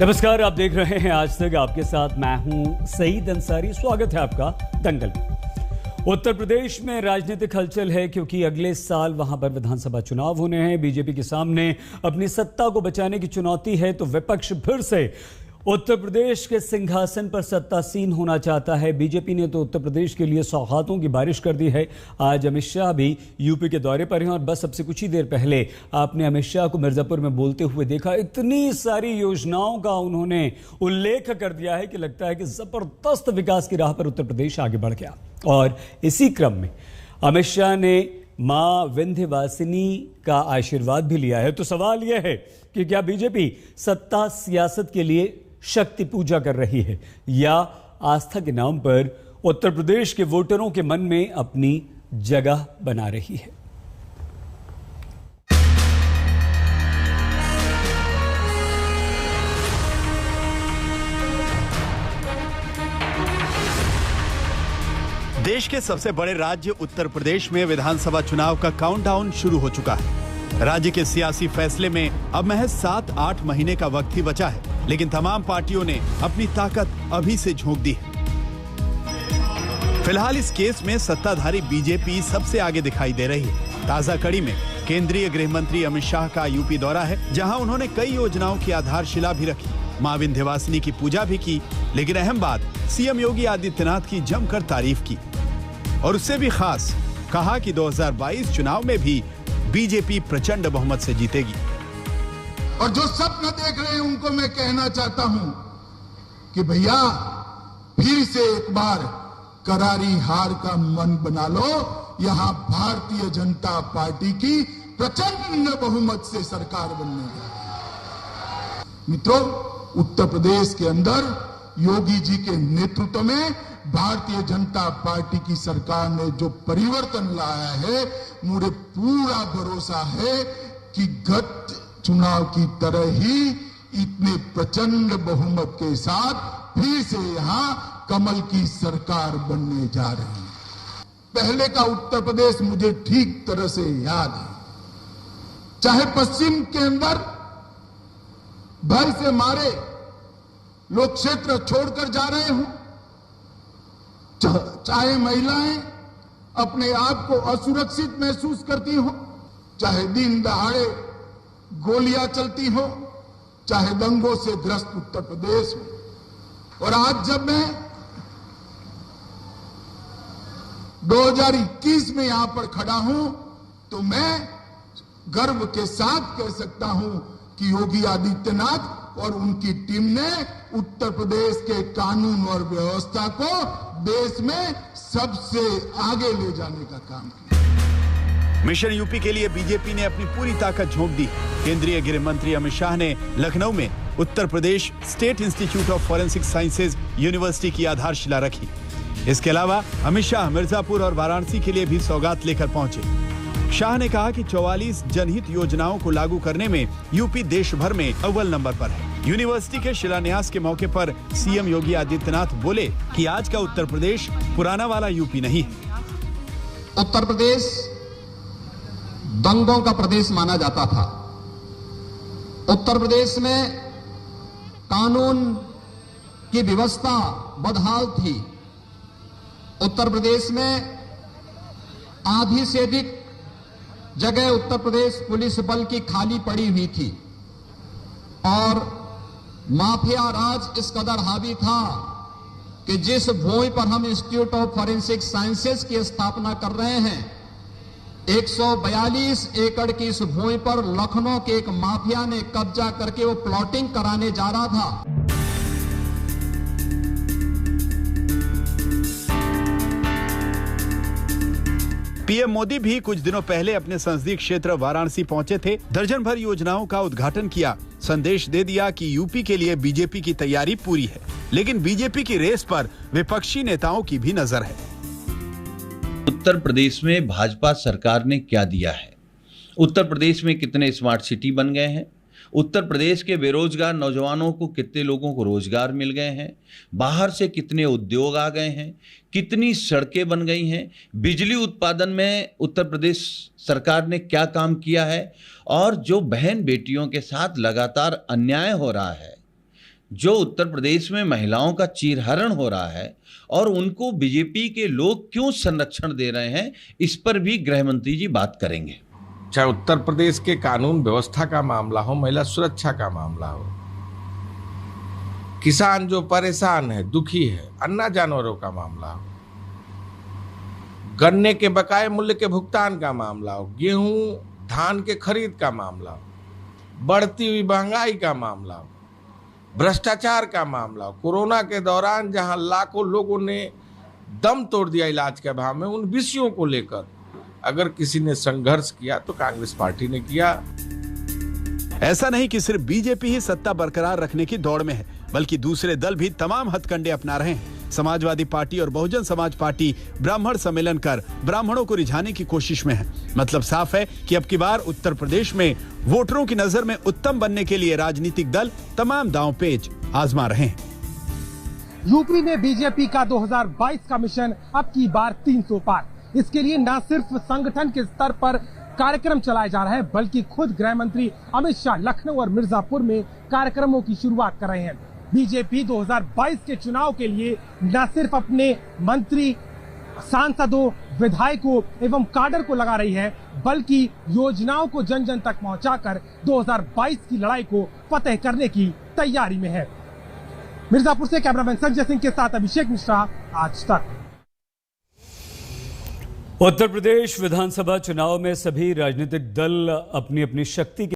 नमस्कार, आप देख रहे हैं आज तक। आपके साथ मैं हूं सईद अंसारी। स्वागत है आपका दंगल में। उत्तर प्रदेश में राजनीतिक हलचल है क्योंकि अगले साल वहां पर विधानसभा चुनाव होने हैं। बीजेपी के सामने अपनी सत्ता को बचाने की चुनौती है, तो विपक्ष फिर से उत्तर प्रदेश के सिंहासन पर सत्तासीन होना चाहता है। बीजेपी ने तो उत्तर प्रदेश के लिए सौगातों की बारिश कर दी है। आज अमित शाह भी यूपी के दौरे पर हैं और बस अब से कुछ ही देर पहले आपने अमित शाह को मिर्जापुर में बोलते हुए देखा। इतनी सारी योजनाओं का उन्होंने उल्लेख कर दिया है कि लगता है कि जबरदस्त विकास की राह पर उत्तर प्रदेश आगे बढ़ गया। और इसी क्रम में अमित शाह ने मां विंध्यवासिनी का आशीर्वाद भी लिया है। तो सवाल यह है कि क्या बीजेपी सत्ता सियासत के लिए शक्ति पूजा कर रही है या आस्था के नाम पर उत्तर प्रदेश के वोटरों के मन में अपनी जगह बना रही है? देश के सबसे बड़े राज्य उत्तर प्रदेश में विधानसभा चुनाव का काउंटडाउन शुरू हो चुका है। राज्य के सियासी फैसले में अब महज 7-8 महीने का वक्त ही बचा है, लेकिन तमाम पार्टियों ने अपनी ताकत अभी से झोंक दी है। फिलहाल इस केस में सत्ताधारी बीजेपी सबसे आगे दिखाई दे रही है। ताजा कड़ी में केंद्रीय गृह मंत्री अमित शाह का यूपी दौरा है, जहां उन्होंने कई योजनाओं की आधारशिला भी रखी, मां विंध्यवासिनी की पूजा भी की। लेकिन अहम बात, सीएम योगी आदित्यनाथ की जमकर तारीफ की और उससे भी खास कहा कि 2022 चुनाव में भी बीजेपी प्रचंड बहुमत से जीतेगी। और जो सपना देख रहे हैं उनको मैं कहना चाहता हूं कि भैया फिर से एक बार करारी हार का मन बना लो। यहां भारतीय जनता पार्टी की प्रचंड बहुमत से सरकार बनने है। मित्रों, उत्तर प्रदेश के अंदर योगी जी के नेतृत्व में भारतीय जनता पार्टी की सरकार ने जो परिवर्तन लाया है, मुझे पूरा भरोसा है कि गत चुनाव की तरह ही इतने प्रचंड बहुमत के साथ फिर से यहां कमल की सरकार बनने जा रही है। पहले का उत्तर प्रदेश मुझे ठीक तरह से याद है। चाहे पश्चिम के अंदर भय से मारे लोग क्षेत्र छोड़कर जा रहे हों, चाहे महिलाएं अपने आप को असुरक्षित महसूस करती हो, चाहे दिन दहाड़े गोलियां चलती हो, चाहे दंगों से ग्रस्त उत्तर प्रदेश हो। और आज जब मैं 2021 में यहां पर खड़ा हूं, तो मैं गर्व के साथ कह सकता हूं कि योगी आदित्यनाथ और उनकी टीम ने उत्तर प्रदेश के कानून और व्यवस्था को देश में सबसे आगे ले जाने का काम किया। मिशन यूपी के लिए बीजेपी ने अपनी पूरी ताकत झोंक दी। केंद्रीय गृह मंत्री अमित शाह ने लखनऊ में Uttar Pradesh state institute of forensic sciences university की आधारशिला रखी। इसके अलावा अमित शाह मिर्जापुर और वाराणसी के लिए भी सौगात लेकर पहुंचे। शाह ने कहा कि 44 जनहित योजनाओं को लागू करने में यूपी देश भर में अव्वल नंबर पर है। यूनिवर्सिटी के शिलान्यास के मौके पर सीएम योगी आदित्यनाथ बोले कि आज का उत्तर प्रदेश पुराना वाला यूपी नहीं है। उत्तर प्रदेश दंगों का प्रदेश माना जाता था। उत्तर प्रदेश में कानून की व्यवस्था बदहाल थी। उत्तर प्रदेश में आधी से अधिक जगह उत्तर प्रदेश पुलिस बल की खाली पड़ी हुई थी और माफिया राज इस कदर हावी था कि जिस भूमि पर हम इंस्टीट्यूट ऑफ फॉरेंसिक साइंसेज की स्थापना कर रहे हैं, 142 एकड़ की इस भूमि पर लखनऊ के एक माफिया ने कब्जा करके वो प्लॉटिंग कराने जा रहा था। पीएम मोदी भी कुछ दिनों पहले अपने संसदीय क्षेत्र वाराणसी पहुंचे थे। दर्जन भर योजनाओं का उद्घाटन किया, संदेश दे दिया कि यूपी के लिए बीजेपी की तैयारी पूरी है। लेकिन बीजेपी की रेस पर विपक्षी नेताओं की भी नजर है। उत्तर प्रदेश में भाजपा सरकार ने क्या दिया है? उत्तर प्रदेश में कितने स्मार्ट सिटी बन गए हैं? उत्तर प्रदेश के बेरोजगार नौजवानों को कितने लोगों को रोजगार मिल गए हैं? बाहर से कितने उद्योग आ गए हैं? कितनी सड़कें बन गई हैं? बिजली उत्पादन में उत्तर प्रदेश सरकार ने क्या काम किया है? और जो बहन बेटियों के साथ लगातार अन्याय हो रहा है, जो उत्तर प्रदेश में महिलाओं का चीरहरण हो रहा है और उनको बीजेपी के लोग क्यों संरक्षण दे रहे हैं, इस पर भी गृह मंत्री जी बात करेंगे। चाहे उत्तर प्रदेश के कानून व्यवस्था का मामला हो, महिला सुरक्षा का मामला हो, किसान जो परेशान है, दुखी है, अन्ना जानवरों का मामला हो, गन्ने के बकाये मूल्य के भुगतान का मामला हो, गेहूं धान के खरीद का मामला हो, बढ़ती हुई महंगाई का मामला हो, भ्रष्टाचार का मामला हो, कोरोना के दौरान जहां लाखों लोगों ने दम तोड़ दिया इलाज के अभाव में, उन विषयों को लेकर अगर किसी ने संघर्ष किया तो कांग्रेस पार्टी ने किया। ऐसा नहीं कि सिर्फ बीजेपी ही सत्ता बरकरार रखने की दौड़ में है, बल्कि दूसरे दल भी तमाम हथकंडे अपना रहे हैं। समाजवादी पार्टी और बहुजन समाज पार्टी ब्राह्मण सम्मेलन कर ब्राह्मणों को रिझाने की कोशिश में है। मतलब साफ है कि अब की बार उत्तर प्रदेश में वोटरों की नजर में उत्तम बनने के लिए राजनीतिक दल तमाम दांव पेच आजमा रहे हैं। यूपी में बीजेपी का 2022 का मिशन अब की बार 300 पार। इसके लिए न सिर्फ संगठन के स्तर पर कार्यक्रम चलाए जा रहे हैं, बल्कि खुद गृह मंत्री अमित शाह लखनऊ और मिर्जापुर में कार्यक्रमों की शुरुआत कर रहे हैं। बीजेपी 2022 के चुनाव के लिए न सिर्फ अपने मंत्री, सांसदों, विधायकों एवं काडर को लगा रही है, बल्कि योजनाओं को जन जन तक पहुंचाकर 2022 की लड़ाई को फतेह करने की तैयारी में है। मिर्जापुर से कैमरामैन संजय सिंह के साथ अभिषेक मिश्रा, आज तक। उत्तर प्रदेश विधानसभा चुनाव में सभी राजनीतिक दल अपनी अपनी शक्ति